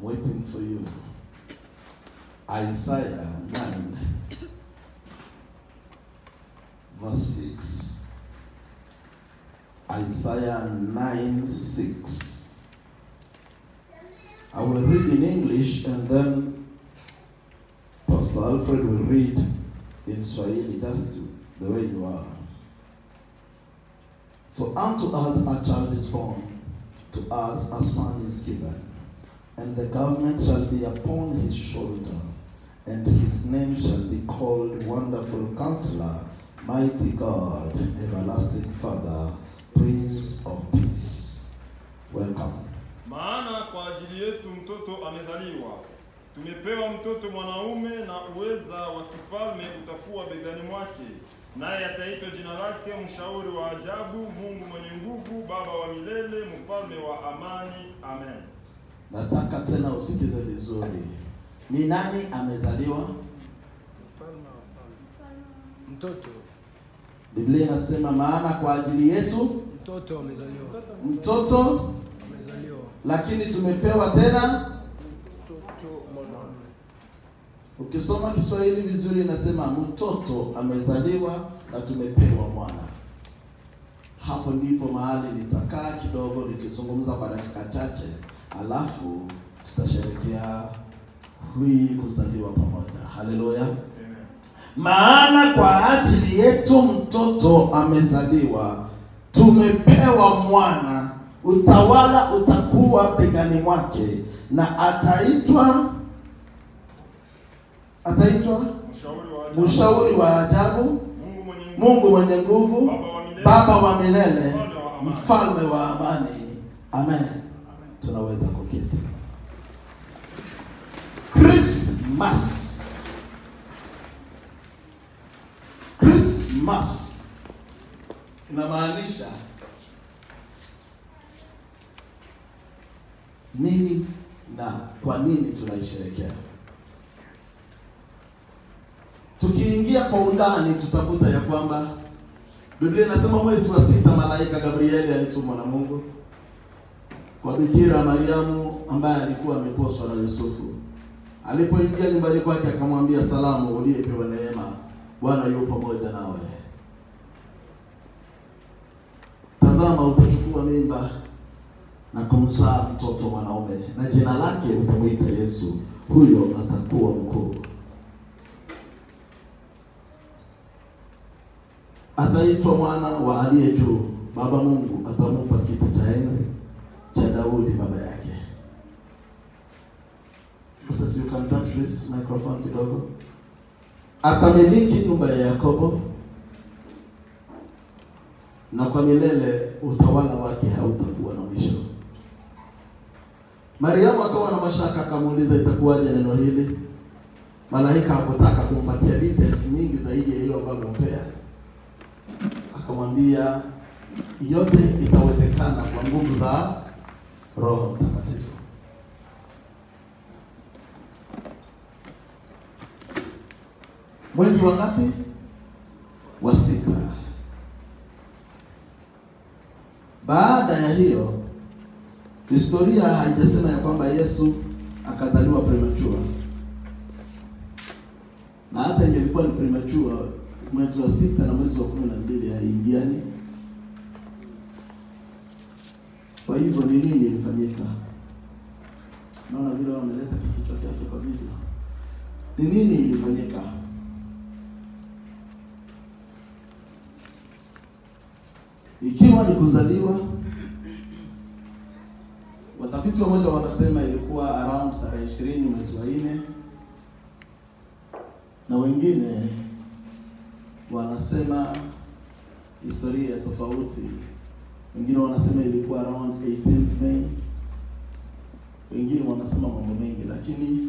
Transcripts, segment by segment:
waiting for you. Isaiah 9, verse 6. Isaiah 9:6. I will read in English and then Pastor Alfred will read in Swahili, just the way you are. For unto us a child is born, to us a son is given, and the government shall be upon his shoulder, and his name shall be called Wonderful Counselor, Mighty God, Everlasting Father, Prince of Peace. Welcome. Maana kwa ajili yetu mtoto amezaliwa, tumepewa mtoto mwanaume, na uweza wa kifalme utakuwa begani mwake, naye ataitwa jina lake Mshauri wa Ajabu, Mungu mwenye nguvu, Baba wa milele, Mfalme wa amani. Amen. Nataka tena usikize vizuri. Ni nani amezaliwa? Mtoto. Biblia inasema maana kwa ajili yetu Mtoto amezaliwa. Mtoto Amezaliwa. lakini tumepewa tena Mtoto mwanaume. Ukisoma Kiswahili vizuri inasema mtoto amezaliwa na tumepewa mwana. Hapo ndipo mahali nitakaa kidogo nikizungumza kwa dakika chache, alafu tutasherehekea hui kuzaliwa pamoja. Haleluya. Maana kwa ajili yetu mtoto amezaliwa, tumepewa mwana, utawala utakuwa begani mwake, na ataitwa Mshauri wa Ajabu, Mungu mwenye nguvu, Baba wa milele, Mfalme wa amani. Amen. Tunaweza kuketi. Christmas inamaanisha nini na kwa nini tunaisherehekea? Tukiingia kwa undani tutakuta ya kwamba Biblia inasema mwezi wa 6 malaika Gabrieli alitumwa na Mungu kwa Bikira Mariamu ambaye alikuwa ameposwa na Yusufu. Alipoingia nyumbani kwake akamwambia, salamu uliyepewa neema, Bwana yupo pamoja nawe. Tazama, utachukua mimba na kumzaa mtoto mwanaume, na jina lake utamuita Yesu. Huyo atakuwa mkuu. Ataitwa mwana wa aliye juu. Baba Mungu atamupa kiti cha enzi cha Daudi baba yake. Sasa you can touch this microphone kidogo. Atamiliki nyumba ya Yakobo, na kwa milele utawala wake hautakuwa na mwisho. Mariamu akawa na mashaka, akamuuliza itakuwaje neno hili? Malaika hakutaka kumpatia details nyingi zaidi ya hilo ambalo ampea. Akamwambia yote itawezekana kwa nguvu za Roho Mtakatifu. Mwezi wa ngapi? Wa 6. Baada ya hiyo, historia haijasema ya kwamba Yesu akazaliwa premature. Na hata ingelikuwa ni premature, mwezi wa 6 na mwezi wa 12 haingiani. Kwa hivyo ni nini ilifanyika? Naona vile wameleta kichwa chake kwa video. Ni nini ilifanyika? Ikiwa ni kuzaliwa, watafiti wamoja wanasema ilikuwa around tarehe 20 mwezi wa 4, na wengine wanasema historia tofauti. Wengine wanasema ilikuwa around 18th May, wengine wanasema mambo mengi, lakini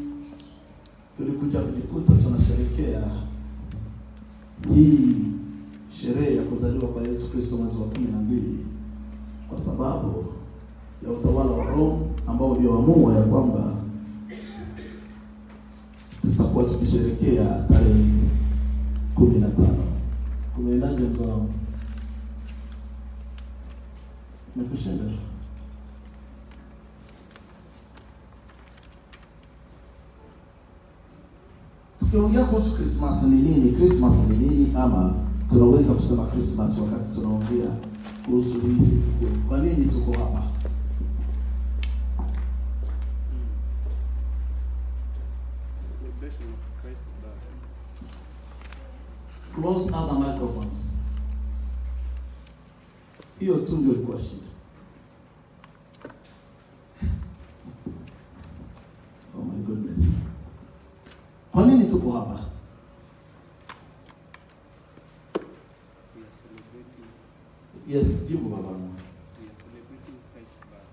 tulikuja kujikuta tunasherehekea hii sherehe ya kuzaliwa kwa Yesu Kristo mwezi wa 12 kwa sababu ya utawala wa Rome ambao ulioamua ya kwamba tutakuwa tukisherehekea tarehe 15. Kumeendaje mzao? Nikushinda. tukiongea kuhusu Christmas ni nini? Christmas ni nini? Ama tunaweza kusema Christmas wakati tunaongea kuhusu hii siku. Kwa nini tuko hapa? Celebration of Christ's birth. Close other microphones. Hiyo tu ndio question. Oh my goodness. Kwa nini tuko hapa? We are celebrating. Yes, jibu baba. We are celebrating Christ's birth.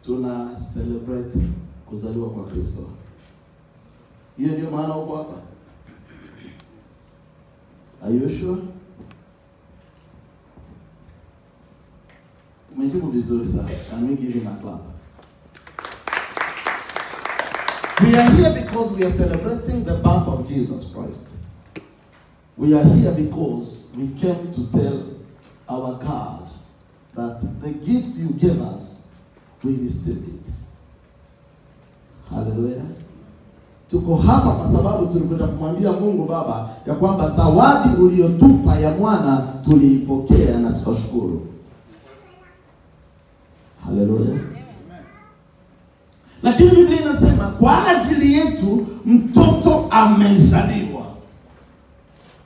Tuna celebrate kuzaliwa kwa Kristo. Hiyo ndio maana uko hapa. Are you sure? Umejibu vizuri sana. Can we give him a clap? We are here because we are celebrating the birth of Jesus Christ. We are here because we came to tell our God that the gift you gave us, we received it. Hallelujah. Tuko hapa kwa sababu tulikuja kumwambia Mungu Baba ya kwamba zawadi uliyotupa ya mwana tuliipokea na tukashukuru. Hallelujah. Lakini Biblia inasema kwa ajili yetu mtoto amezaliwa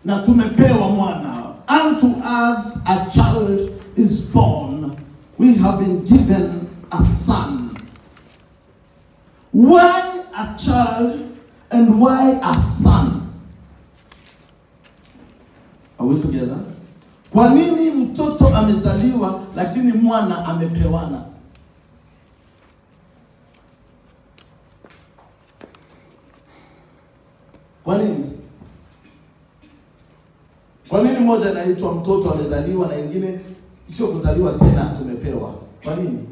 na tumepewa mwana. Unto us a child is born. We have been given a son. Why a child and why a son? Are we together? Kwa nini mtoto amezaliwa lakini mwana amepewana? Kwa nini? Kwa nini moja inaitwa mtoto amezaliwa na nyingine sio kuzaliwa tena tumepewa? Kwa nini?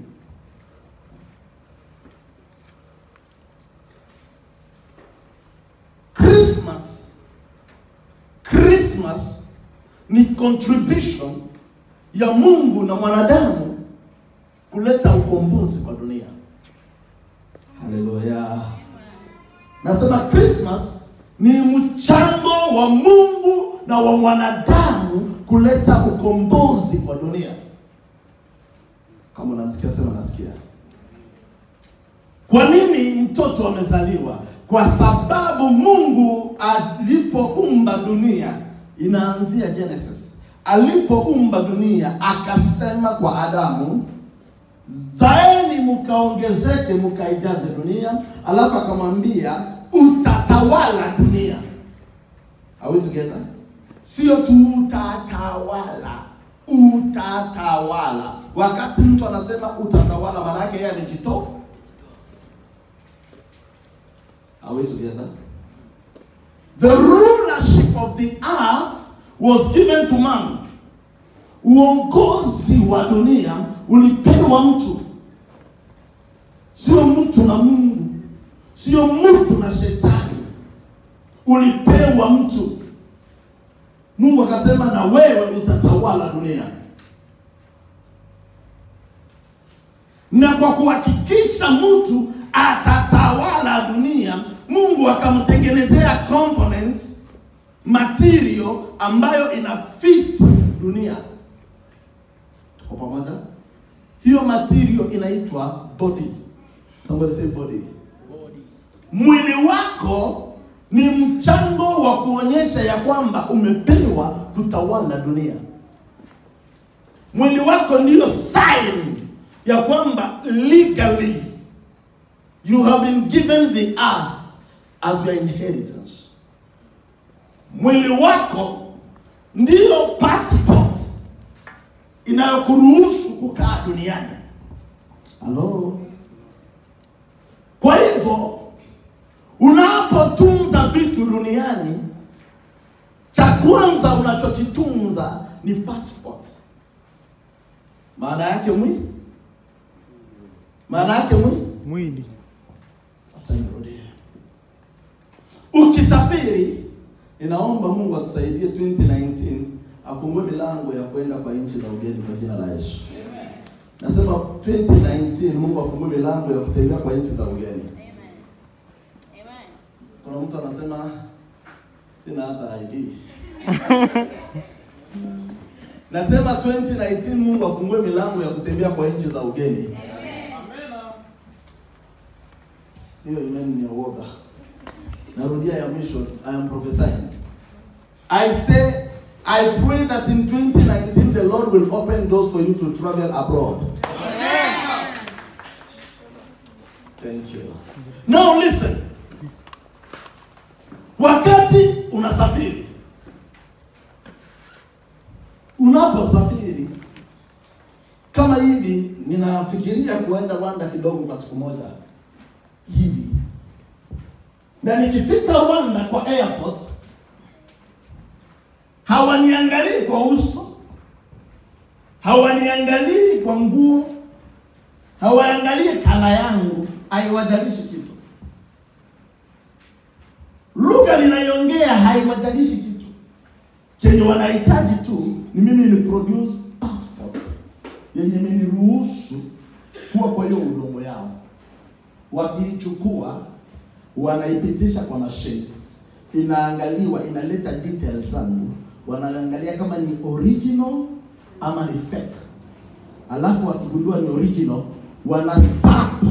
Christmas ni contribution ya Mungu na mwanadamu kuleta ukombozi kwa dunia. Hallelujah. Nasema Christmas ni mchango wa Mungu na wa mwanadamu kuleta ukombozi kwa dunia. Kama unasikia sema nasikia. Kwa nini mtoto amezaliwa? Kwa sababu Mungu alipoumba dunia, inaanzia Genesis. Alipoumba dunia akasema kwa Adamu, zaeni mkaongezeke mkaijaze dunia, alafu akamwambia utatawala dunia. Are we together? Sio tu utatawala. Wakati mtu anasema utatawala maana yake yeye anajitoa. Are we together? The rulership of the earth was given to man. Uongozi wa dunia ulipewa mtu. Sio mtu na Mungu. Sio mtu na shetani. Ulipewa mtu. Mungu akasema na wewe utatawala dunia. Na kwa kuhakikisha mtu atatawala dunia, Mungu akamtengenezea components, material ambayo ina fit dunia. Tuko pamoja? Hiyo material inaitwa body. Somebody say body. Mwili wako ni mchango wa kuonyesha ya kwamba umepewa kutawala dunia. Mwili wako ndio sign ya kwamba legally you have been given the earth as your inheritance. Mwili wako ndio passport inayokuruhusu kukaa duniani. Hello. Kwa hivyo unapotunza vitu duniani, cha kwanza unachokitunza ni passport. Maana yake mwili. Maana yake mwili. Atanirudie. Ukisafiri, ninaomba Mungu atusaidie 2019 afungue milango ya kwenda kwa nchi za ugeni kwa jina la Yesu. Amen. Nasema 2019 Mungu afungue milango ya kutembea kwa nchi za ugeni. Amen. Kuna mtu anasema sina hata ID. Nasema 2019 Mungu afungue milango ya kutembea kwa nchi za ugeni. Amen. Hiyo imani ni uoga. Narudia ya mwisho, I am prophesying. I say, I pray that in 2019 the Lord will open doors for you to travel abroad. Amen. Thank you. Now listen. Wakati unasafiri, unaposafiri kama hivi, ninafikiria kuenda Rwanda kidogo kwa siku moja hivi, na nikifika Rwanda kwa airport, hawaniangalii kwa uso, hawaniangalii kwa nguo, hawaangalie kala yangu, haiwajalishi kitu. Lugha ninaiongea haiwajalishi kitu. Kenye wanahitaji tu ni mimi ni produce passport yenye imeniruhusu kuwa kwa hiyo udongo yao. Wakiichukua wanaipitisha kwa machine, inaangaliwa, inaleta details zangu, wanaangalia kama ni original ama ni fake. Alafu wakigundua ni original, wana stamp.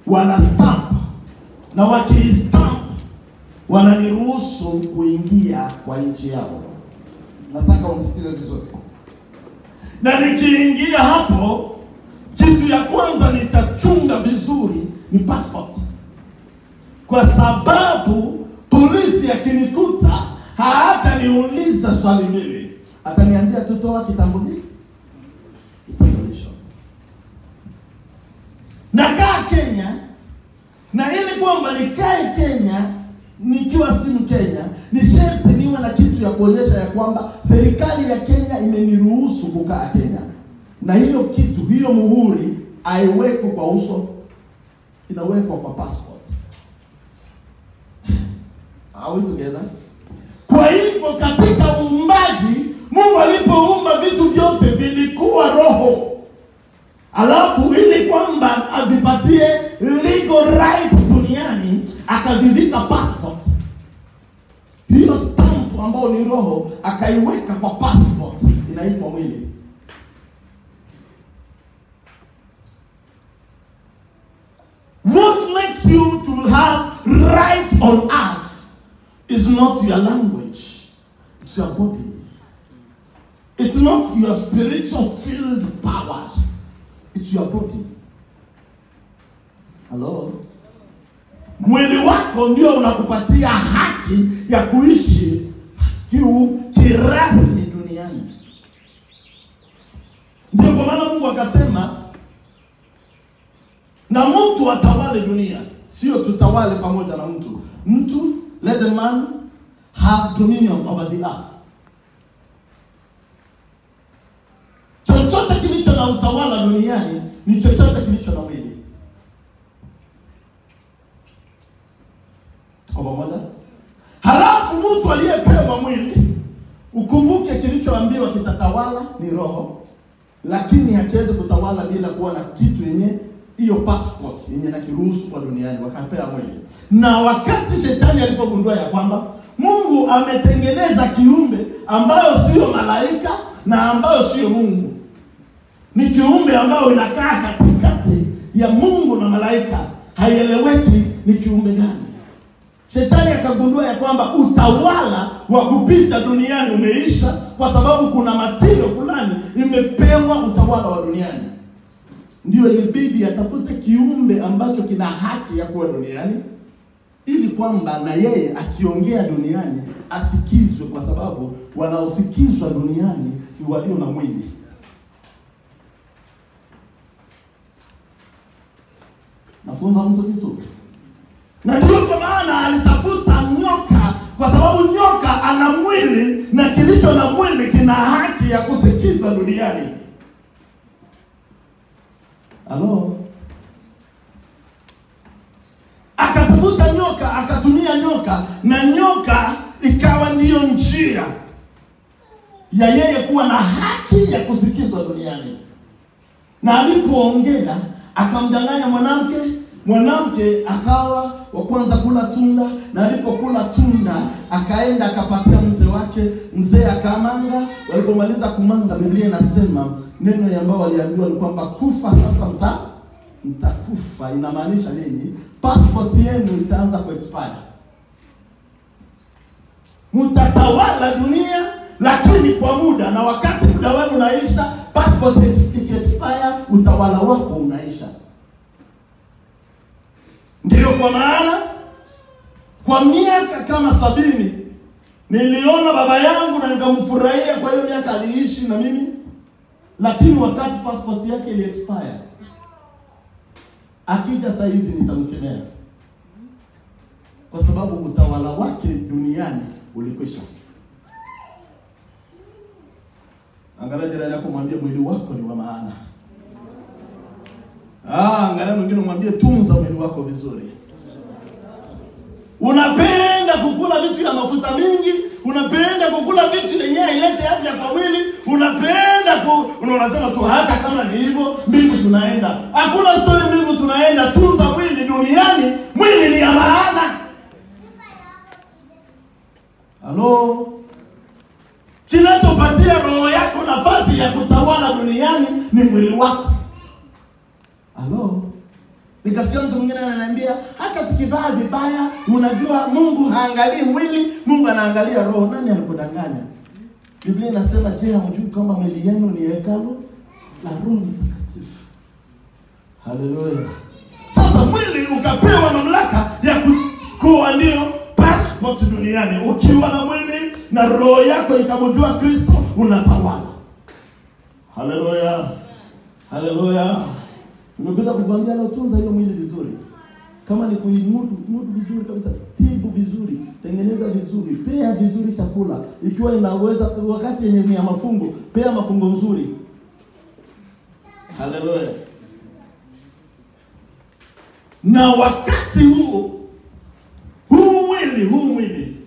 Wana stamp. Na wakistamp wananiruhusu kuingia kwa nchi yao. Nataka unisikize vizuri. Na nikiingia hapo, kitu ya kwanza nitachunga vizuri ni passport. Kwa sababu polisi akinikuta hata niuliza swali mbili. Ataniambia tutoa kitambulisho. Nakaa Kenya, na ili kwamba nikae Kenya nikiwa si Mkenya, ni sharti niwe na kitu ya kuonyesha ya kwamba serikali ya Kenya imeniruhusu kukaa Kenya. Na hiyo kitu, hiyo muhuri haiwekwi kwa uso, inawekwa kwa passport. Are we together? Kwa hivyo katika uumbaji, Mungu alipoumba vitu vyote vilikuwa roho. Alafu ili kwamba avipatie legal right duniani, akavivika passport. Hiyo stamp ambayo ni roho akaiweka kwa passport, inaitwa mwili. What makes you to have right on earth is not your language, it's your body. It's not your spiritual filled powers, it's your body. Hello? Mwili wako ndio unakupatia haki ya kuishi kirasmi duniani. Ndio kwa maana Mungu akasema na mtu atawale dunia, sio tutawale pamoja na mtu. Mtu, let the man have dominion over the earth. Chochote kilicho na utawala duniani ni chochote kilicho na mwili. Tuko pamoja? Halafu mtu aliyepewa mwili, ukumbuke kilichoambiwa kitatawala ni roho, lakini hakiwezi kutawala bila kuwa na kitu yenye hiyo passport yenye na kiruhusu kwa duniani, wakapea mwili. Na wakati shetani alipogundua ya kwamba Mungu ametengeneza kiumbe ambayo sio malaika na ambayo sio Mungu, ni kiumbe ambayo inakaa katikati ya Mungu na malaika, haieleweki ni kiumbe gani. Shetani akagundua ya kwamba utawala wa kupita duniani umeisha, kwa sababu kuna matendo fulani imepewa utawala wa duniani. Ndio ilibidi atafute kiumbe ambacho kina haki ya kuwa duniani, ili kwamba na yeye akiongea duniani asikizwe, kwa sababu wanaosikizwa duniani ni walio na mwili. Nafunza mtu kitu. Na ndio kwa maana alitafuta nyoka, kwa sababu nyoka ana mwili, na kilicho na mwili kina haki ya kusikizwa duniani. Halo? Akatafuta nyoka, akatumia nyoka, na nyoka ikawa ndiyo njia ya yeye kuwa na haki ya kusikizwa duniani. Na alipoongea akamdanganya mwanamke, mwanamke akawa wa kwanza kula tunda, na alipokula tunda akaenda akapatia mzee wake, mzee akamanga. Walipomaliza kumanga, Biblia inasema neno ambao waliambiwa ni kwamba kufa sasa mtakufa. Inamaanisha nini? Passport yenu itaanza kuexpire. Mtatawala dunia lakini kwa muda, na wakati muda wenu unaisha, passport ikiexpire, utawala wako unaisha. Ndio kwa maana kwa miaka kama 70 niliona baba yangu na nikamfurahia, kwa hiyo miaka aliishi na mimi, lakini wakati passport yake ili expire, akija saa hizi nitamkemea, kwa sababu utawala wake duniani ulikwisha. Angalia jirani yako, mwambie mwili wako ni wa maana. Angalia mwingine, mwambie tunza mwili wako vizuri. Unapenda kukula vitu ya mafuta mingi, unapenda kukula vitu yenyewe ilete afya kwa mwili, unasema tu hata kama ni hivyo mbingu tunaenda. Hakuna story mbingu tunaenda, tunza mwili duniani, mwili ni ya maana. Halo? Kinachopatia roho yako nafasi ya kutawala duniani ni mwili wako. Halo? Nikasikia mtu mwingine ananiambia hata tukivaa vibaya, unajua Mungu haangalii mwili, Mungu anaangalia roho. Nani alikudanganya? Biblia inasema, je, hamjui kama mwili yenu ni hekalu la Roho Mtakatifu? Haleluya. Sasa mwili ukapewa mamlaka ya kuwa ndio passport duniani. Ukiwa na mwili na roho yako ikamjua Kristo, unatawala. Haleluya. Haleluya. Nimependa kukuambia leo, tunza hiyo mwili vizuri. Kama ni kuimudu vizuri kabisa, tibu vizuri, tengeneza vizuri, pea vizuri chakula. Ikiwa inaweza wakati yenye ni ya mafungo, pea mafungo nzuri. Haleluya. Na wakati huu mwili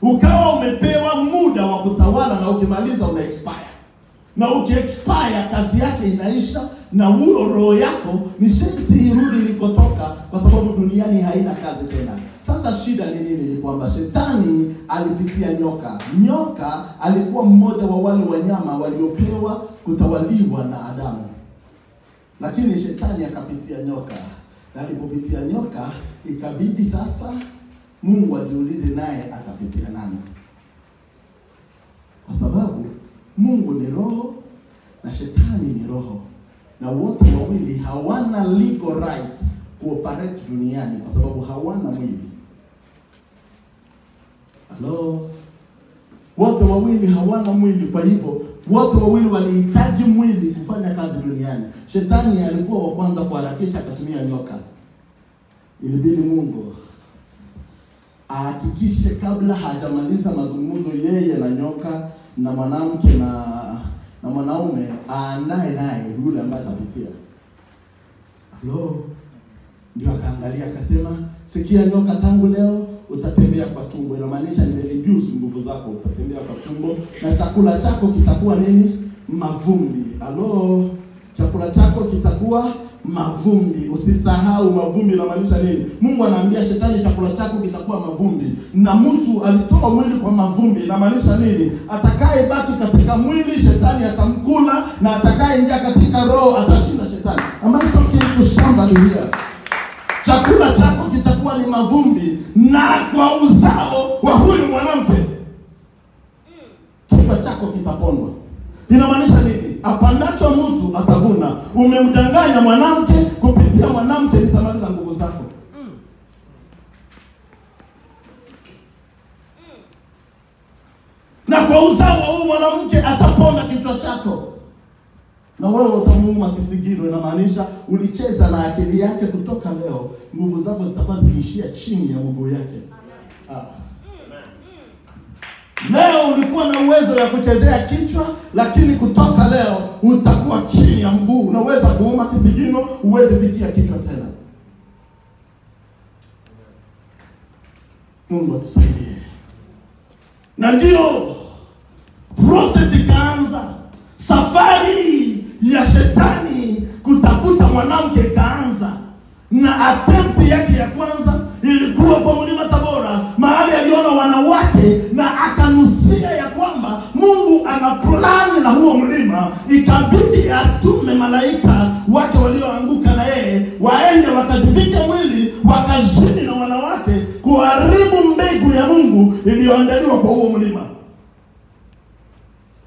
ukawa umepewa muda wa kutawala, na ukimaliza una expire. Na ukiexpire kazi yake inaisha, na huyo roho yako ni sharti irudi ilikotoka, kwa sababu duniani haina kazi tena. Sasa shida ni nini? Ni kwamba shetani alipitia nyoka. Nyoka alikuwa mmoja wa wale wanyama waliopewa kutawaliwa na Adamu. Lakini shetani akapitia nyoka. Na alipopitia nyoka, ikabidi sasa Mungu ajiulize naye atapitia nani? Kwa sababu Mungu ni roho na shetani ni roho, na wote wawili hawana legal right kuoperate duniani kwa sababu hawana mwili. Halo? Wote wawili hawana mwili, kwa hivyo wote wawili walihitaji mwili kufanya kazi duniani. Shetani alikuwa wa kwanza kuharakisha, akatumia nyoka. Ilibidi Mungu ahakikishe kabla hajamaliza mazungumzo yeye na nyoka na mwanamke na mwanaume, aandae naye yule ambaye atapitia. Halo? Ndio akaangalia akasema, sikia nyoka, tangu leo utatembea kwa tumbo. Inamaanisha nimereduce nguvu zako, utatembea kwa tumbo, na chakula chako kitakuwa nini? Mavumbi. Halo? Chakula chako kitakuwa mavumbi. Usisahau mavumbi inamaanisha nini? Mungu anaambia shetani chakula chako kitakuwa mavumbi. Na mtu alitoa mwili kwa mavumbi. Inamaanisha nini? Atakaye baki katika mwili shetani atamkula, na atakaye ingia katika roho atashinda shetani. Am I talking to somebody here? Chakula chako kitakuwa ni mavumbi, na kwa uzao wa huyu mwanamke kichwa chako kitapondwa. Inamaanisha nini? Apandacho mtu atavuna. Umemdanganya mwanamke, kupitia mwanamke nitamaliza nguvu zako. Na kwa uzao wa huyu mwanamke ataponda kichwa chako, na wewe utamuuma kisigino. Inamaanisha ulicheza na akili yake. Kutoka leo nguvu zako zitakuwa zikiishia chini ya mguu yake. Leo ulikuwa na uwezo ya kuchezea kichwa, lakini kutoka leo utakuwa chini ya mguu. Unaweza kuuma kisigino, uweze fikia kichwa tena. Mungu atusaidie. Na ndio process ikaanza. Safari ya shetani kutafuta mwanamke ikaanza. Na attempt yake ya kwanza ilikuwa kwa mlima Tabora, mahali aliona wanawake na akanusia ya kwamba Mungu ana plani na huo mlima. Ikabidi atume malaika wake walioanguka na yeye waende wakajivike mwili wakazini na wanawake kuharibu mbegu ya Mungu iliyoandaliwa kwa huo mlima.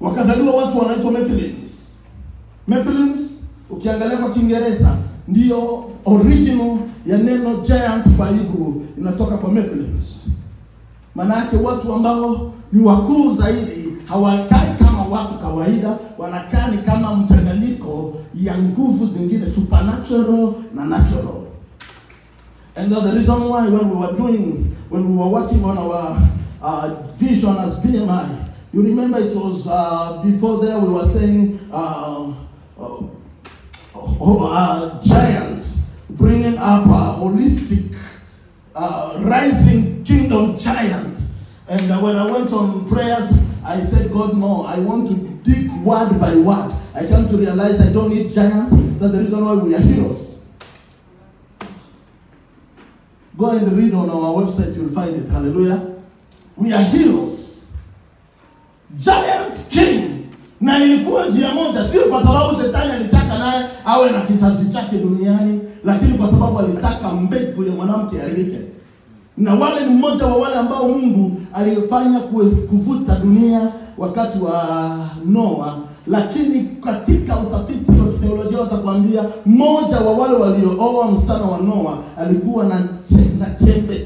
Wakazaliwa watu wanaitwa Nephilims. Nephilims ukiangalia kwa Kiingereza ndio original ya neno giant kwa Hebrew, inatoka kwa Nephilims. Maana yake watu ambao ni wakuu zaidi, hawakai kama watu kawaida, wanakaa ni kama mchanganyiko ya nguvu zingine, supernatural na natural. And that's the reason why when we were working on our vision as BMI, you remember it was before there we were saying giants, bringing up a holistic rising kingdom giant. And when I went on prayers, I said, God, no, I want to dig word by word. I came to realize I don't need giants. That's the reason why we are heroes. Go and read on our website, you'll find it. Hallelujah. We are heroes. Giant king. Na ilikuwa njia moja, sio kwa sababu shetani alitaka naye awe na kizazi chake duniani, lakini kwa sababu alitaka mbegu ya mwanamke iharibike. Na wale ni mmoja wa wale ambao Mungu alifanya kuvuta dunia wakati wa Noa. Lakini katika utafiti wa teolojia watakwambia mmoja wa wale waliooa msichana wa Noa alikuwa na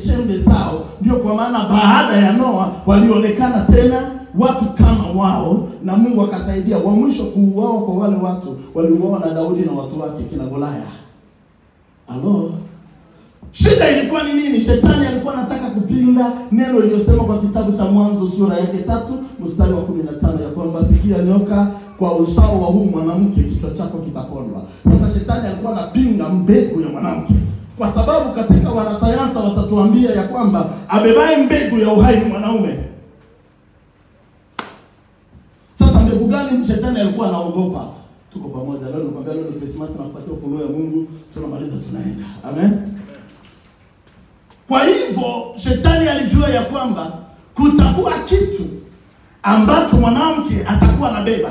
chembe zao. Ndio kwa maana baada ya Noa walionekana tena watu kama wao, na Mungu akasaidia wa mwisho kuuawa kwa wale watu waliuawa na Daudi na watu wake kina Goliath. Alo. Shida ilikuwa ni nini? Shetani alikuwa anataka kupinga neno lililosema kwa kitabu cha Mwanzo sura yake 3 mstari wa 15 ya kwamba sikia nyoka, kwa usawa wa huu mwanamke kichwa chako kitapondwa. Sasa shetani alikuwa anapinga mbegu ya mwanamke, kwa sababu katika wanasayansi watatuambia ya kwamba abebaye mbegu ya uhai ni mwanaume. Sasa mbegu gani shetani alikuwa anaogopa? Tuko pamoja leo, nikwambia leo ni Christmas na kupatia ufunuo ya Mungu, tunamaliza tunaenda. Amen. Kwa hivyo shetani alijua ya kwamba kutakuwa kitu ambacho mwanamke atakuwa anabeba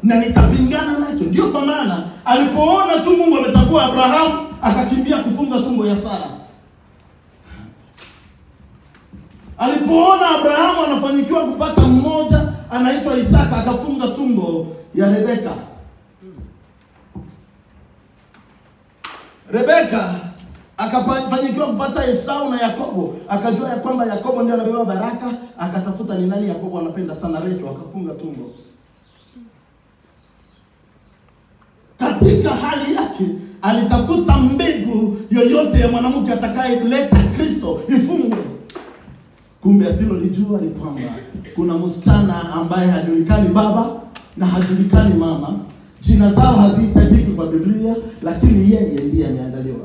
na nitapingana nacho. Ndio kwa maana alipoona tu Mungu amechagua Abrahamu, akakimbia kufunga tumbo ya Sara. Alipoona Abrahamu anafanikiwa kupata mmoja anaitwa Isaka, akafunga tumbo ya Rebeka. Rebeka akafanikiwa kupata Esau na Yakobo, akajua ya kwamba Yakobo ndiye anabeba baraka, akatafuta ni nani Yakobo anapenda sana, Rachel, akafunga tumbo. Katika hali yake alitafuta mbegu yoyote ya mwanamke atakayeleta Kristo ifungwe. Kumbe asilolijua ni kwamba kuna msichana ambaye hajulikani baba na hajulikani mama, jina zao hazihitajiki kwa Biblia, lakini yeye ndiye ameandaliwa.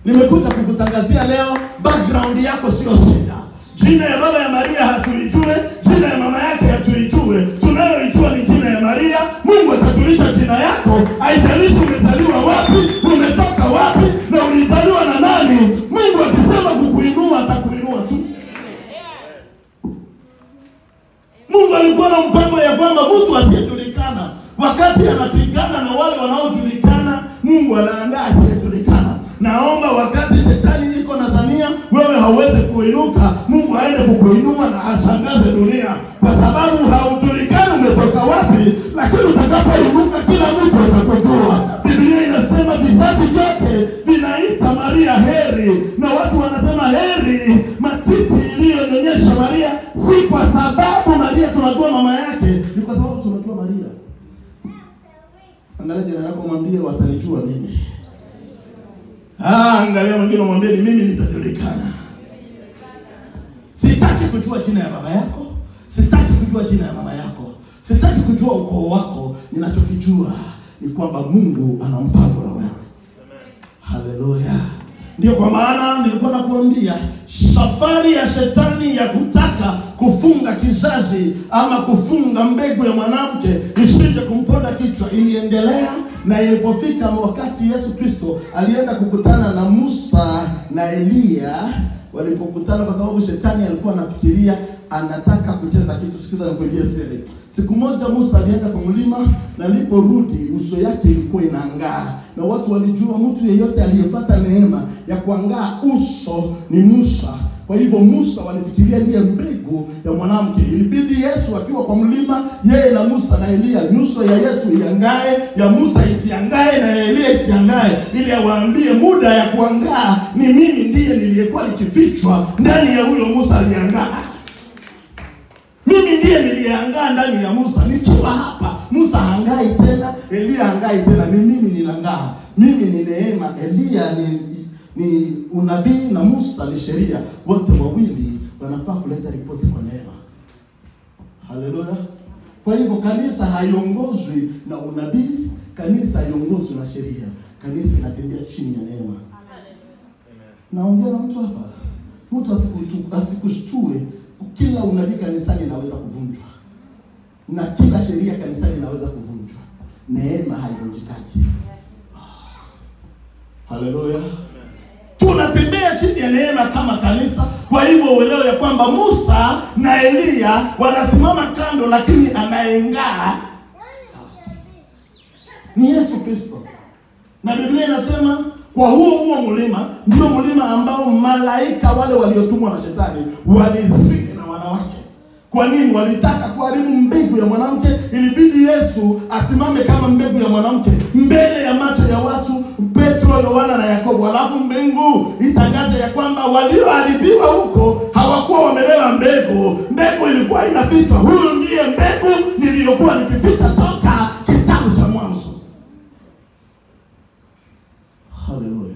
Nimekuja kukutangazia leo, background yako sio shida. Jina ya baba ya Maria hatuijue, jina ya mama yake hatuijue. Tunayoijua ni jina ya Maria. Mungu atajulisha jina yako, haijalishi umezaliwa wapi, umetoka wapi na ulizaliwa na nani. Mungu akisema kukuinua atakuinua tu. Mungu alikuwa na mpango ya kwamba mtu asiyejulikana, wakati anapigana na wale wanaojulikana, Mungu anaandaa asiyejulikana. Naomba wakati shetani yuko nadhania wewe hauwezi kuinuka, Mungu aende kukuinua na ashangaze dunia, kwa sababu haujulikani umetoka wapi, lakini utakapoinuka kila mtu atakujua. Biblia inasema vizazi vyote vinaita Maria heri, na watu wanasema heri matiti iliyonyonyesha Maria, si kwa sababu Maria tunajua mama yake, ni kwa sababu tunajua Maria. Angalia jina lako, mwambie watanijua mimi. Angalia mwingine mwambie ni mimi nitajulikana. Sitaki kujua jina ya baba yako, sitaki kujua jina ya mama yako, sitaki kujua ukoo wako. Ninachokijua ni kwamba Mungu ana mpango na wewe. Haleluya. Ndio kwa maana nilikuwa nakuambia safari ya shetani ya kutaka kufunga kizazi ama kufunga mbegu ya mwanamke isije kumponda kichwa iliendelea, na ilipofika wakati Yesu Kristo alienda kukutana na Musa na Elia, walipokutana, kwa sababu shetani alikuwa anafikiria anataka kucheza kitu. Sikiza nikwambie siri. Siku moja Musa alienda kwa mlima, na aliporudi uso yake ilikuwa inang'aa, na watu walijua mtu yeyote aliyepata neema ya kuang'aa uso ni Musa. Kwa hivyo Musa walifikiria ndiye mbegu ya mwanamke. Ilibidi Yesu akiwa kwa mlima, yeye na Musa na Elia, nyuso ya Yesu iangae, ya Musa isiangae na ya Elia isiangae, ili awaambie muda ya kuang'aa ni mimi ndiye niliyekuwa nikifichwa ndani ya huyo Musa aliang'aa. Mimi ndiye niliang'aa ndani ya Musa. Nikiwa hapa Musa hangai tena, Elia hangai tena, ni mimi ninang'aa. Mimi ni neema, Elia ni unabii na Musa ni sheria. Wote wawili wanafaa kuleta ripoti kwa neema. Haleluya. Kwa hivyo kanisa haiongozwi na unabii, kanisa haiongozwi na sheria. Kanisa inatembea chini ya neema. Naongea na mtu hapa. Mtu asikushtue. Kila unabii kanisani inaweza kuvunjwa, na kila sheria kanisani inaweza kuvunjwa. Neema haivunjikaji. Haleluya. Tunatembea chini ya neema kama kanisa. Kwa hivyo uelewe ya kwamba Musa na Elia wanasimama kando, lakini anaeng'aa ni Yesu Kristo. Na Biblia inasema kwa huo mlima ndio mlima ambao malaika wale waliotumwa na shetani walizini na wanawake. Kwa nini? Walitaka kuharibu mbegu ya mwanamke. Ilibidi Yesu asimame kama mbegu ya mwanamke mbele ya macho ya watu, Petro, Yohana na Yakobo. Alafu mbingu itangaze ya kwamba walioharibiwa huko hawakuwa wamebeba mbegu. Mbegu ilikuwa inafichwa. Huyu ndiye mbegu niliyokuwa nikificha toka kitabu cha Mwanzo. Haleluya.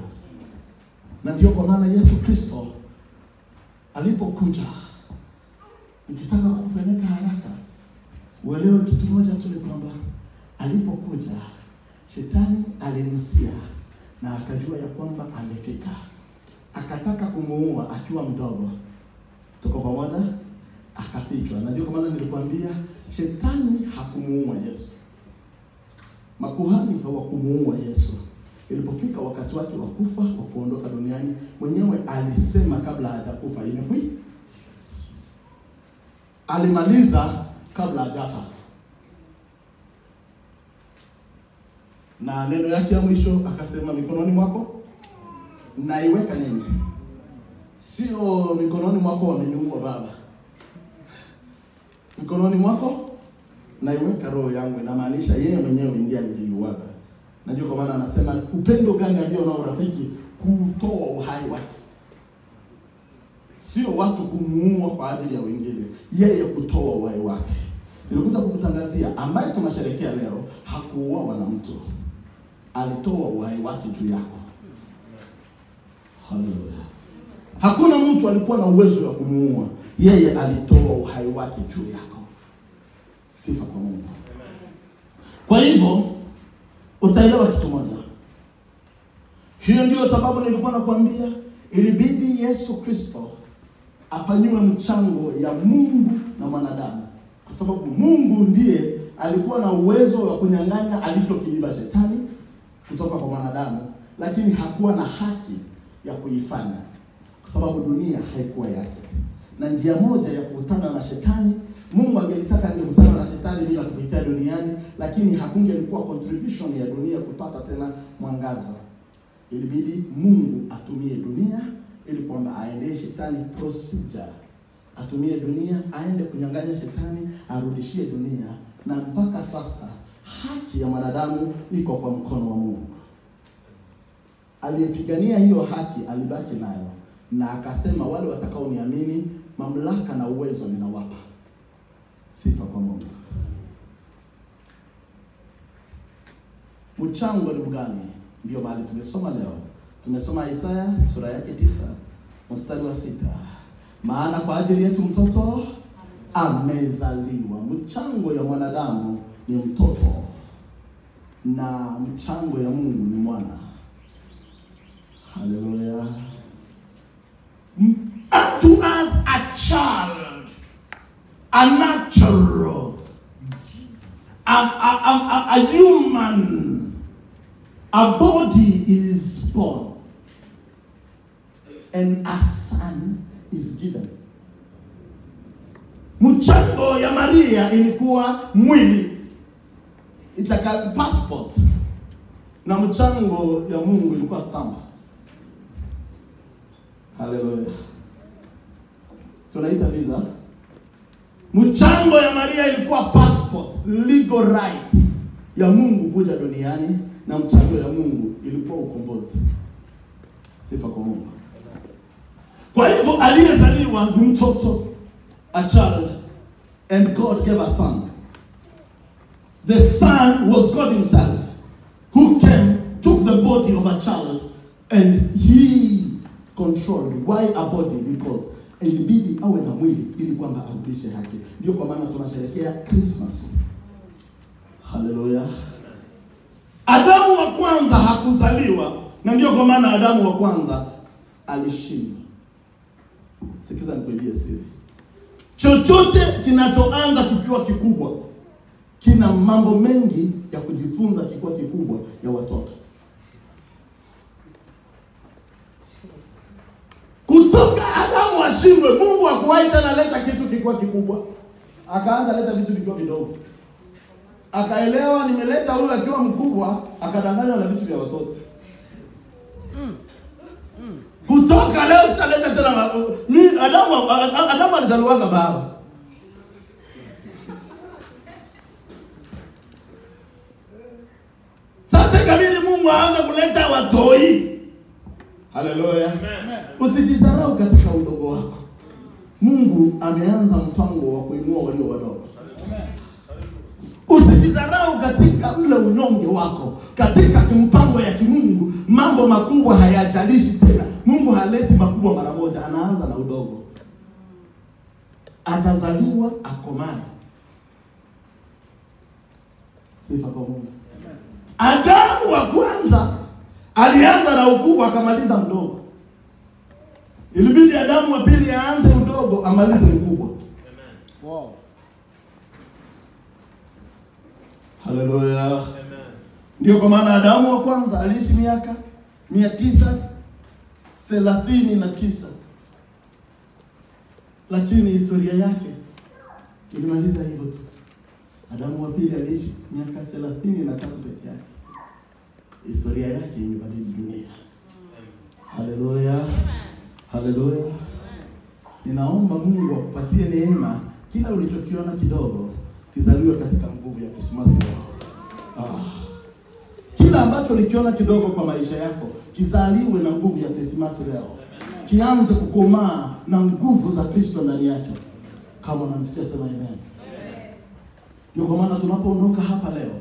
Na ndio kwa maana Yesu Kristo alipokuja, nikitaka kupeleka haraka uelewe kitu moja tu, ni kwamba alipokuja shetani alinusia na akajua ya kwamba amefika. Akataka kumuua akiwa mdogo. Tuko pamoja? Akafichwa. Na ndio kwa maana nilikwambia shetani hakumuua Yesu. Makuhani hawakumuua Yesu. Ilipofika wakati wake wa kufa, wa kuondoka duniani, mwenyewe alisema kabla hajakufa, imekwisha. Alimaliza kabla hajafa. Na neno yake ya mwisho akasema, mikononi mwako naiweka nini? Sio mikononi mwako wameniua Baba. Mikononi mwako naiweka roho yangu. Inamaanisha yeye mwenyewe ndiye alijiuaga. Na ndio kwa maana anasema upendo gani alio nao rafiki? Kutoa uhai wake. Sio watu kumuua kwa ajili ya wengine, yeye kutoa uhai wake. Nilikuja kukutangazia ambaye tunasherehekea leo hakuuawa na mtu. Alitoa uhai wake juu yako. Haleluya. Hakuna mtu alikuwa na uwezo wa kumuua. Yeye alitoa uhai wake juu yako. Sifa kwa Mungu. Kwa hivyo utaelewa kitu moja. Hiyo ndio sababu nilikuwa nakwambia ilibidi Yesu Kristo afanyiwe mchango ya Mungu na mwanadamu. Kwa sababu Mungu ndiye alikuwa na uwezo wa kunyang'anya alichokiiba shetani kutoka kwa mwanadamu, lakini hakuwa na haki ya kuifanya kwa sababu dunia haikuwa yake. Na njia moja ya kukutana na shetani, Mungu angelitaka angekutana na shetani bila kupitia duniani, lakini hakungelikuwa contribution ya dunia kupata tena mwangaza. Ilibidi Mungu atumie dunia ili kwamba aende shetani procedure. Atumie dunia aende kunyang'anya shetani, arudishie dunia, na mpaka sasa haki ya mwanadamu iko kwa mkono wa Mungu. Aliyepigania hiyo haki alibaki nayo, na akasema wale watakao niamini mamlaka na uwezo ninawapa. Sifa kwa Mungu. Mchango ni mgani? Ndio mahali tumesoma leo. Tumesoma Isaya sura yake 9 mstari wa 6. Maana kwa ajili yetu mtoto amezaliwa. Mchango ya mwanadamu ni mtoto, na mchango ya Mungu ni mwana. Haleluya. a natural, a human, a body is born, and a son is given. Mchango ya Maria ilikuwa mwili, itaka passport, na mchango ya Mungu ilikuwa stamp. Hallelujah. Tunaita visa. Mchango ya Maria ilikuwa passport, legal right ya Mungu kuja duniani, na mchango ya Mungu ilikuwa ukombozi. Sifa kwa Mungu. Kwa hivyo aliyezaliwa ni mtoto, a child, and God gave a son. The son was God himself, who came, took the body of a child, and he controlled. Why a body? Because ilibidi awe na mwili ili kwamba arudishe haki. Ndio kwa maana tunasherehekea Christmas. Hallelujah. Adamu wa kwanza hakuzaliwa, na ndio kwa maana Adamu wa kwanza alishindwa. Sikiza nikwambie siri. Chochote kinachoanza kikiwa kikubwa kina mambo mengi ya kujifunza kikiwa kikubwa ya watoto. Kutoka Adamu ashindwe, Mungu hakuwahi tena leta kitu kikiwa kikubwa. Akaanza leta vitu vikiwa vidogo. Akaelewa nimeleta huyu akiwa mkubwa, akadanganywa na vitu vya watoto. Kutoka leo tutaleta tena mimi Adamu alizaliwa baba. Sasa kabidi Mungu aanze kuleta watoi. Hallelujah. Usijidharau katika udogo wako. Mungu ameanza mpango wa kuinua walio wadogo. Usijidharau katika ule unyonge wako. Katika mpango ya kimungu, mambo makubwa hayajalishi tena. Mungu haleti makubwa mara moja, anaanza na udogo. Atazaliwa akomae. Sifa kwa Mungu. Adamu wa kwanza alianza na ukubwa akamaliza mdogo. Ilibidi Adamu wa pili aanze udogo amalize mkubwa. Wow. Hallelujah. Amen. Ndio kwa maana Adamu wa kwanza aliishi miaka 939. Lakini historia yake ilimaliza hivyo tu. Adamu wa pili aliishi miaka 33 pekee yake. Historia yake imebadili dunia. Hallelujah. Hallelujah. Ninaomba Mungu akupatie neema, kila ulichokiona kidogo kizaliwe katika nguvu ya Krismasi leo. Kila ambacho ulikiona kidogo kwa maisha yako kizaliwe na nguvu ya Krismasi leo. Kianze kukomaa na nguvu za Kristo ndani yake. Kama unanisikia sema amen. Ndio kwa maana tunapoondoka hapa leo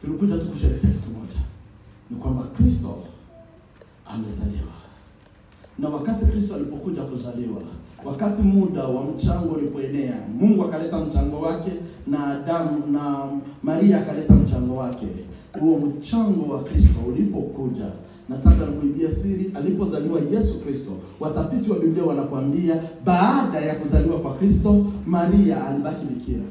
tulikuja tu kusherehekea kitu moja. Ni kwamba Kristo amezaliwa. Na wakati Kristo alipokuja kuzaliwa, wakati muda wa mchango ulipoenea, Mungu akaleta mchango wake na Adamu na Maria akaleta mchango wake. Huo mchango wa Kristo ulipokuja, nataka nikuibia siri, alipozaliwa Yesu Kristo, watafiti wa Biblia wanakuambia baada ya kuzaliwa kwa Kristo, Maria alibaki bikira.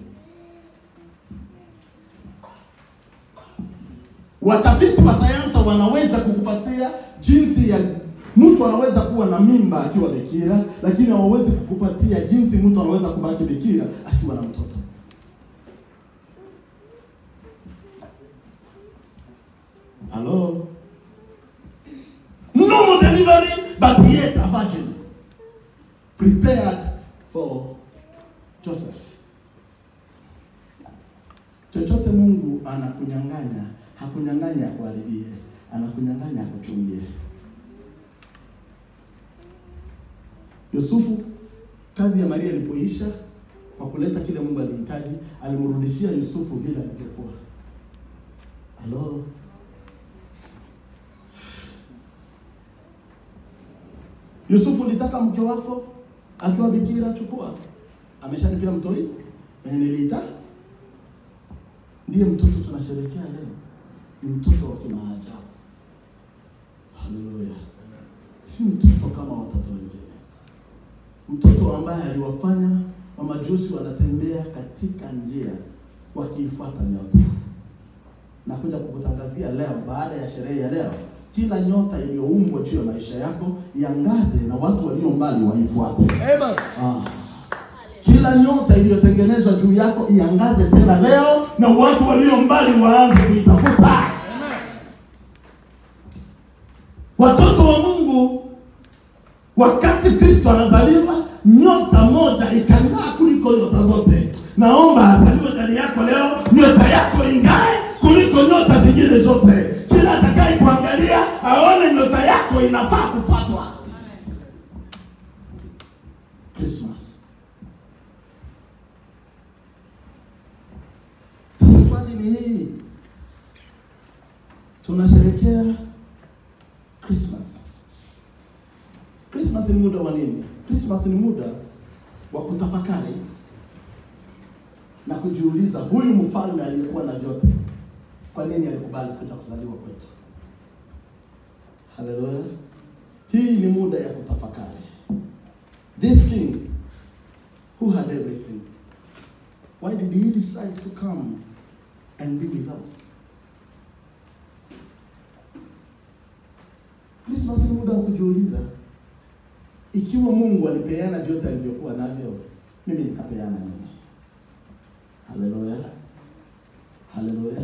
Watafiti wa sayansi wanaweza kukupatia jinsi ya mtu anaweza kuwa na mimba akiwa bikira, lakini hawawezi kukupatia jinsi mtu anaweza kubaki bikira akiwa na mtoto. Hello? No delivery, but yet a virgin. Prepared for Joseph. Chochote Mungu anakunyang'anya, hakunyang'anya akuharibie, anakunyang'anya akuchungie. Yusufu, kazi ya Maria ilipoisha, kwa kuleta kile Mungu alihitaji, alimrudishia Yusufu vile alivyokuwa. Hello? Yusufu, litaka mke wako akiwa bikira, chukua. Ameshanipia mtoi mwenye niliita. Ndiye mtoto tunasherehekea leo. Ni mtoto wa kimaajabu. Hallelujah. Si mtoto kama watoto wengine. Mtoto ambaye aliwafanya mamajusi Majusi wanatembea katika njia wakiifuata nyota. Nakuja kukutangazia leo, baada ya sherehe ya leo, kila nyota iliyoumbwa juu ya maisha yako iangaze na watu walio mbali waifuate. Amen. Kila nyota iliyotengenezwa juu yako iangaze tena leo na watu walio mbali waanze kuitafuta. Amen. Watoto wa Mungu, wakati Kristo anazaliwa, nyota moja ikang'aa kuliko nyota zote. Naomba azaliwe ndani yako leo, nyota yako ingae kuliko nyota zingine zote. Kila atakaye kuangalia aone nyota yako inafaa kufuatwa. Christmas. Swali ni hii. Tunasherehekea Christmas. Christmas ni muda wa nini? Christmas ni muda wa kutafakari na kujiuliza, huyu mfalme aliyekuwa na vyote, kwa nini alikubali kuja kuzaliwa kwetu? Hallelujah. Hii ni muda ya kutafakari. This king who had everything, why did he decide to come and be with us? Christmas ni muda wa kujiuliza, ikiwa Mungu alipeana vyote alivyokuwa navyo, mimi nitapeana nini? Hallelujah. Hallelujah.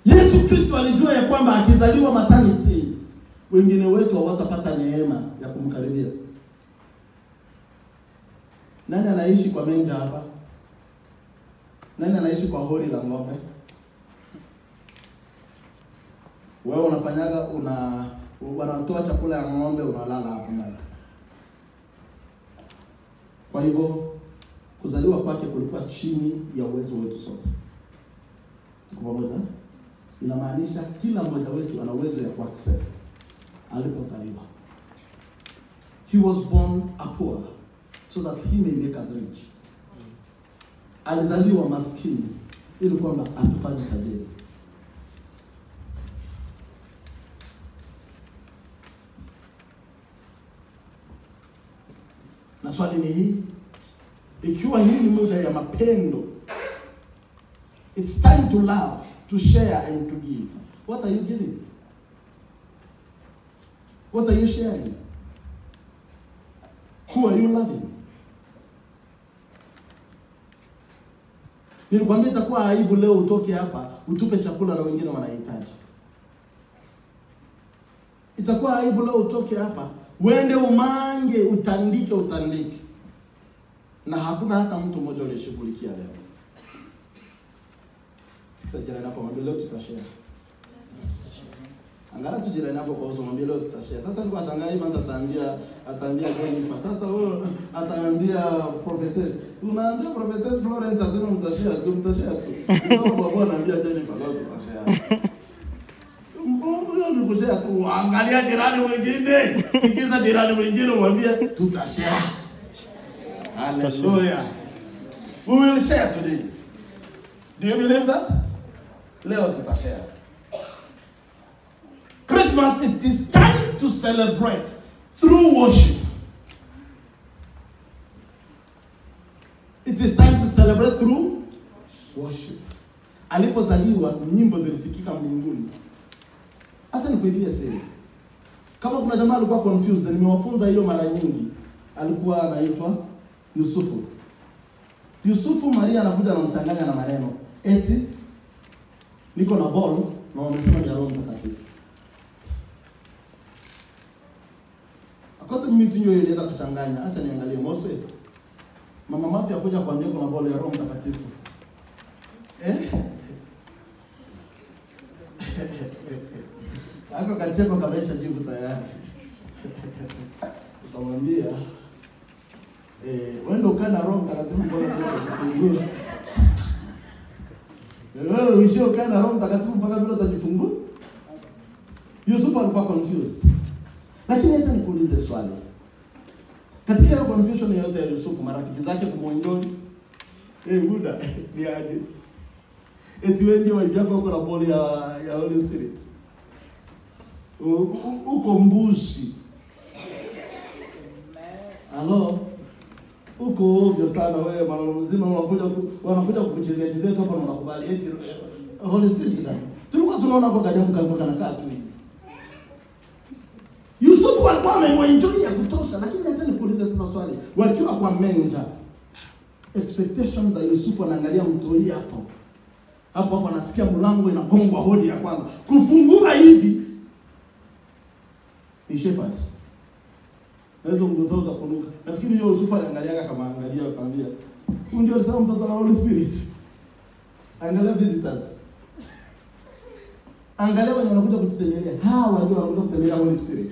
Yesu Kristo alijua ya kwamba akizaliwa maternity, wengine wetu hawatapata neema ya kumkaribia. Nani anaishi kwa menja hapa? Nani anaishi kwa hori la ng'ombe? Wewe unafanyaga wanatoa chakula ya ng'ombe, unalala hapo ndani. Kwa hivyo kuzaliwa kwake kulikuwa chini ya uwezo wetu sote. Kwa pamoja, inamaanisha kila mmoja wetu ana uwezo ya kuaccess alipozaliwa. He was born a poor so that he may make us rich. Alizaliwa maskini ili kwamba atufanye tajiri. Na swali ni hii, ikiwa hii ni muda ya mapendo, it's time to love, to share and to give. What are you giving? What are you sharing? Who are you loving? Nilikwambia itakuwa aibu leo utoke hapa utupe chakula na wengine wanahitaji. Itakuwa aibu leo utoke hapa uende umange utandike na hakuna hata mtu mmoja aliyeshughulikia leo. Sasa jirani hapo mwambie leo tutashare. Angara tu jirani hapo kwa uso mwambie leo tutashare. Sasa nilikuwa shangaa hivi ataambia Jennifer. Sasa wewe ataambia prophetess. Unaambia prophetess Florence asema mtashare tu. Ndio baba anaambia Jennifer leo tutashare. Mbona nikushare tu, angalia jirani mwingine. Tikiza jirani mwingine mwambie tutashare. Hallelujah. We will share today. Do you believe that? Leo tutashare. Christmas, it is time to celebrate through worship. It is time to celebrate through worship. Alipozaliwa nyimbo zilisikika mbinguni. Hata nikwambie siri. Kama kuna jamaa alikuwa confused, nimewafunza hiyo mara nyingi. Alikuwa anaitwa Yusufu. Yusufu, Maria anakuja anamchanganya na maneno. Eti niko na ball na wamesema ni Roho Mtakatifu. Akose mimi tu ndio iliweza kuchanganya. Acha niangalie Mose. Mama Mafia kuja kuambia kuna ball ya Roho Mtakatifu. Ako kacheko kamesha jibu tayari. Utamwambia wewe ndio kana Roho Mtakatifu bora kufungua. Wewe uishio kana Roho Mtakatifu mpaka vile utajifungua. Yusufu alikuwa confused. Lakini acha nikuulize swali. Katika hiyo confusion yote ya Yusufu, marafiki zake kumuenjoy, Buda ni aje? Eti wewe ndio wife yako uko na boli ya Holy Spirit. Uko mbushi. Hello. uko ovyo sana wewe bwana mzima, wanakuja kukuchezea chezea hapa na unakubali eti Holy Spirit ndani. Tulikuwa tunaona kwa Adamu kalikuwa kanakaa tu hivi. Yusufu alikuwa ameenjoy ya kutosha, lakini acha nikuulize sasa swali. Wakiwa kwa menja, expectations za Yusufu anaangalia mtoi hapo. Hapo anasikia mlango inagongwa hodi ya kwanza. Kufungua hivi ni shepherd. Ndio nguzo za kunuka. Nafikiri yeye Yusufu anaangalia kama angalia akamwambia, "Huyu ndio alisema mtoto wa Holy Spirit." Angalia visitors. Angalia wenye wanakuja kututembelea. Hawa ndio wanakuja kutembelea Holy Spirit.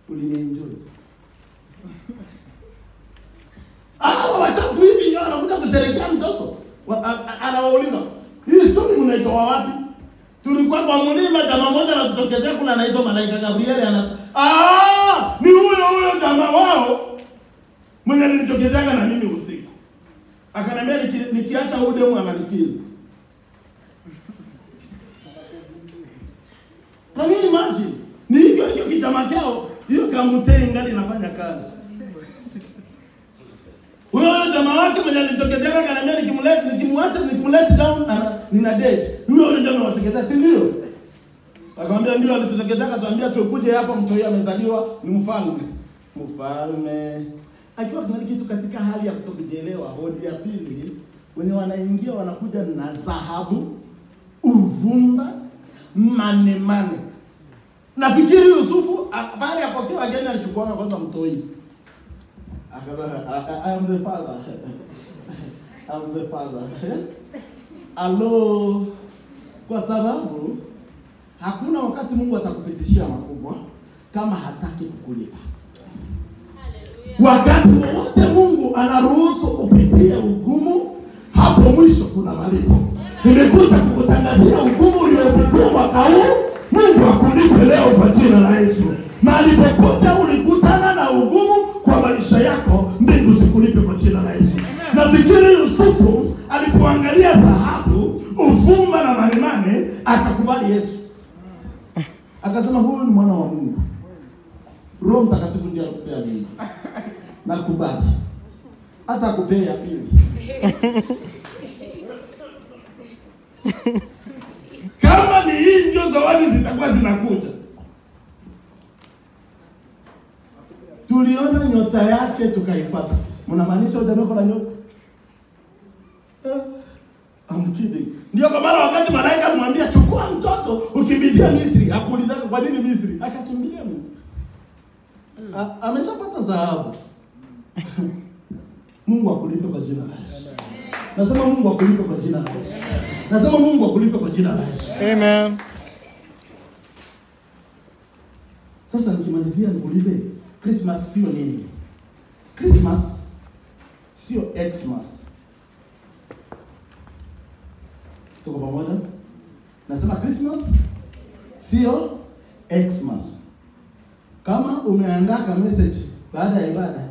Ulienjoy. Wachafu hivi ndio wanakuja kusherehekea mtoto. Anawauliza, "Hii story mnaitoa wapi?" Tulikuwa kwa mlima, jamaa mmoja anatutokezea kuna anaitwa Malaika Gabriel ni huyo jamaa wao mwenye alinitokezeaga na mimi usiku. Akaniambia nikiacha huyu demu ananikili. Can you imagine? Ni hiyo kitama chao, hiyo kamutei ngali inafanya kazi. Huyo jamaa wake mwenye alinitokezeaga akaniambia nikimwacha down nina date. Huyo jamaa watekezea, si ndio? Akamwambia ndio alitutekezea, akatuambia tukuje hapa mtoi amezaliwa ni mfalme. Mfalme. Akiwa kuna kitu katika hali ya kutokujielewa. Hodi ya pili, wenye wanaingia wanakuja na dhahabu, uvumba, mane. Nafikiri Yusufu baada ya kupokea wageni alichukua kwanza mtoi. Akaza I am the father. I'm the father. Alo, kwa sababu hakuna wakati Mungu atakupitishia makubwa kama hataki kukulipa. Wakati wote Mungu anaruhusu upitie ugumu, hapo mwisho kuna malipo. Nimekuja kukutangazia ugumu uliopitia mwaka huu, Mungu akulipe leo kwa jina la Yesu. Mahali popote ulikutana na ugumu kwa maisha yako, mbingu zikulipe kwa jina la Yesu. Nafikiri Yusufu alipoangalia dhahabu, uvumba na manemane, akakubali Yesu. Akasema huyu ni mwana wa Mungu. Roho Mtakatifu ndiye alikupea mimi. Nakubali. Hata akupea ya pili. Kama ni hii ndio zawadi zitakuwa zinakuja. Tuliona nyota yake tukaifuata. Mnamaanisha ujameko na nyota? I'm kidding. Ndio kwa maana wakati malaika alimwambia chukua mtoto ukimbilia Misri, hakuuliza kwa nini Misri? Akakimbilia Misri. Ameshapata dhahabu. Mungu akulipe kwa jina la Yesu. Nasema Mungu akulipe kwa jina la Yesu. Nasema Mungu akulipe kwa jina la Yesu. Amen. Sasa nikimalizia nikuulize, Christmas sio nini? Christmas sio Xmas. Tuko pamoja? Nasema Christmas sio Xmas. Kama umeandika message baada ya ibada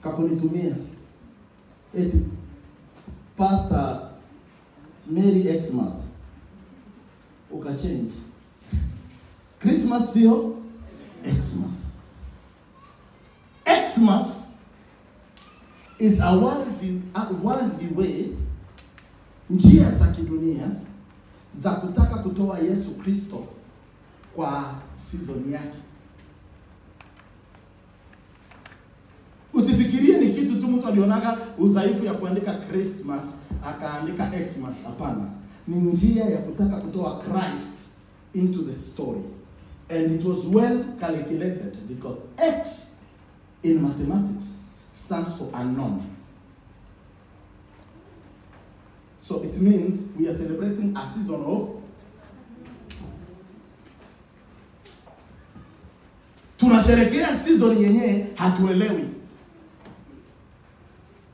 kakunitumia eti Pastor Merry Xmas, ukachange. Christmas sio Xmas. Xmas is a worldly way, njia za kidunia za kutaka kutoa Yesu Kristo kwa season yake. Usifikirie ni kitu tu mtu alionaga udhaifu ya kuandika Christmas akaandika Xmas. Hapana, ni njia ya kutaka kutoa Christ into the story, and it was well calculated because X in mathematics stands for unknown. So it means we are celebrating a season of tunasherehekea season yenye hatuelewi.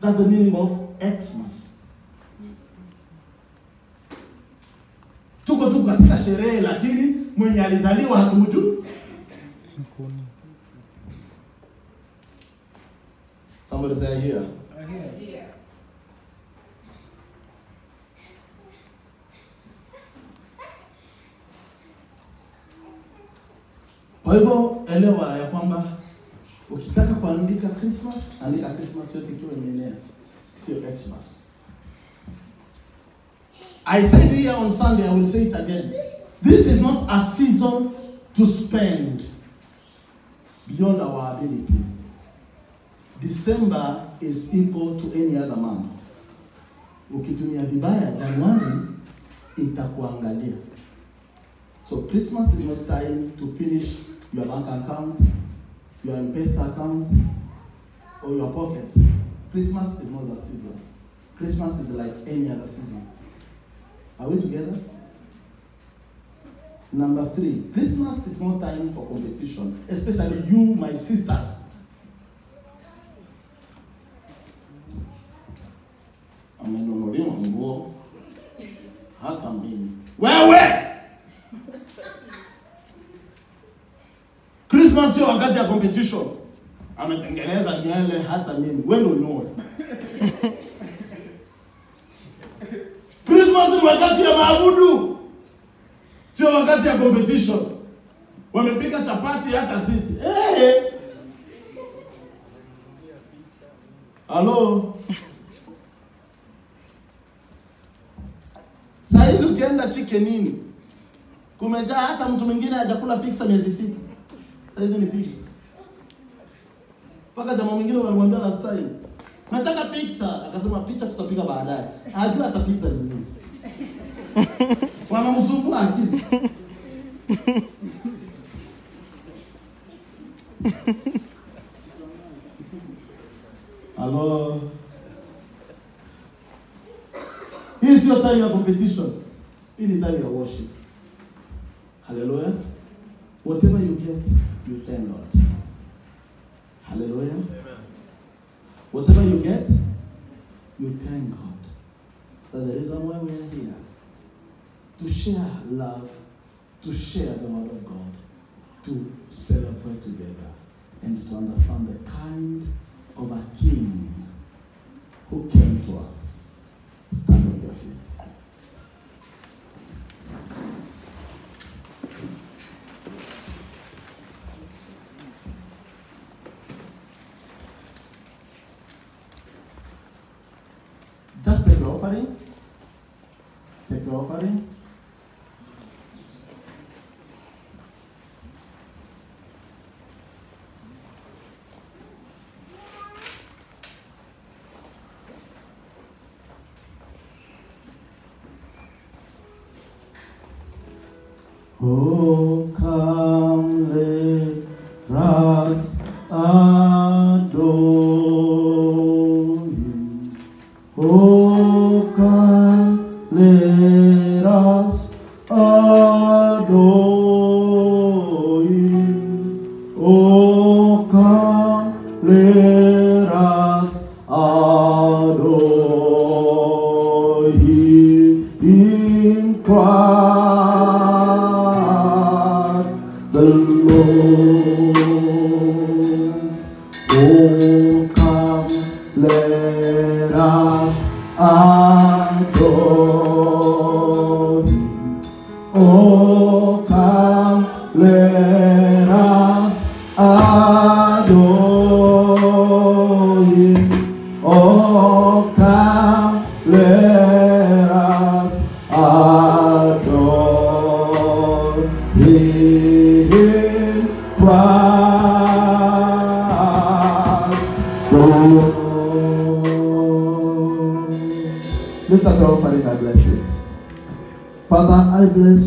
That's the meaning of Xmas. Tuko katika sherehe lakini mwenye alizaliwa hatumjui. Somebody say here. Here. Kwa hivyo elewa ya kwamba Ukitaka kuandika Christmas, andika Christmas yote ikiwa imeenea, sio Xmas. I said here on Sunday, I will say it again. This is not a season to spend beyond our ability. December is equal to any other month. Ukitumia vibaya Januari itakuangalia. So Christmas is not time to finish your bank account, your M-Pesa account, or your pocket. Christmas is not that season. Christmas is like any other season. Are we together? Number 3, Christmas is not time for competition, especially you, my sisters. Amenunuliwa nguo hata mimi. Wewe! Christmas sio wakati ya competition. Ametengeneza nywele hata mimi. Wewe unyoe. Christmas ni wakati ya maabudu. Sio wakati ya competition. Wamepika chapati hata sisi. Hello. Saizi ukienda chickenini kumejaa hata mtu mwingine hajakula pizza miezi 6. Saizi ni pizza. Paka jamaa mwingine walimwambia last time, nataka pizza, akasema pizza tutapika baadaye. Hajua hata pizza ni nini. Wanamsumbua akili. Hello. Hii sio time ya competition. Hii ni time ya worship. Hallelujah. Whatever you get, you thank God. Hallelujah. Amen. Whatever you get, you thank God. That's the reason why we are here. To share love, to share the word of God, to celebrate together, and to understand the kind of a king who came to us. Stand on your feet. Just take your offering. Take your offering. Oh, come, let us adore Him. Oh, come, let us adore Him. Oh, come, let us adore Him in Christ the Lord. Oh, come, let us adore Him. Oh, come, let us adore Him. Oh, come, let us adore Him. Christ the Lord. Lift up your offering, I bless it. Father, I bless